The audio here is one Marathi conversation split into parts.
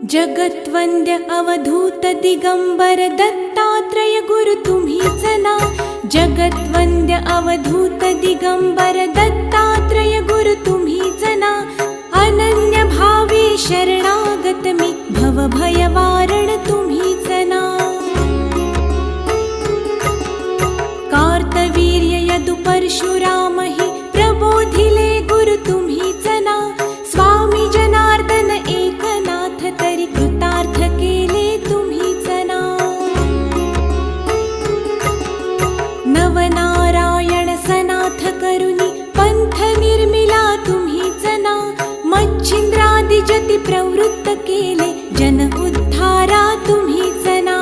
जगत्वंद्य अवधूत दिगंबर दत्तात्रय गुरु तुम्हीच ना. जगत्वंद्य अवधूत दिगंबर दत्तात्रय गुरु तुम्हीच ना. अनन्य भावे शरणागत मी भवभय वारण तुम्हीच ना. कार्तवीर्य यदु परशुराम हि प्रबोधिले गुरु तुम्हीच ना. स्वामी जनार्दन एकनाथ तरी कृतार्थ केले तुम्हीच ना. नवनारायण सनाथ करुनी पंथ निर्मिला तुम्हीच ना. मच्छिंद्रादि जति प्रवृत्त केले जन उद्धारा तुम्हीच ना.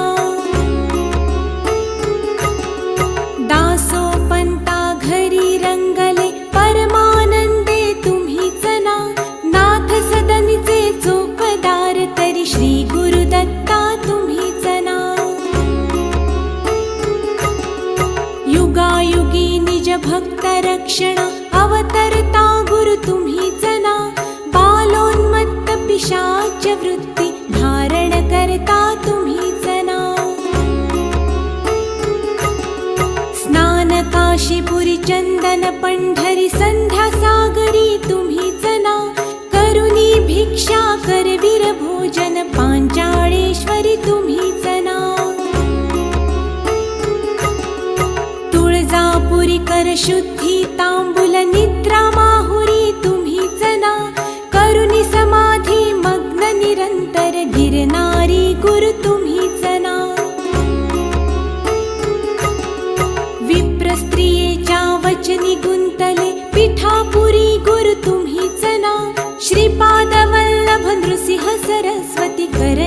दासोपंता घरी रंगले परमानंदे तुम्हीच ना. नाथ सदनीचे चोपदार तरी श्री गुरुदत्ता तुम्हीच ना. युगायुगी निज भक्त रक्षणा अवतरता गुरु तुम्हीच ना. बालोन्मत्त पिशाच वृत्ती धारण करता तुम्हीच ना. स्नान काशीपुरी चंदन पंढरी संध्या सागरी तुम्हीच ना. करुणी भिक्षा करवीर भोजन पांचाळेश्वरी तुम्हीच ना. तुळजापुरी कर शुद्धी तांबूल निद्रा माहुरी तुम्हीच ना. करुणी समाधी मग्न निरंतर गिरनारी गुरु तुम्हीच ना. विप्र स्त्रियेच्या वचनी गुंतले पिठापुरी गुरु तुम्हीच ना. श्रीपाद वल्लभ नृसिंह सरस्वती कर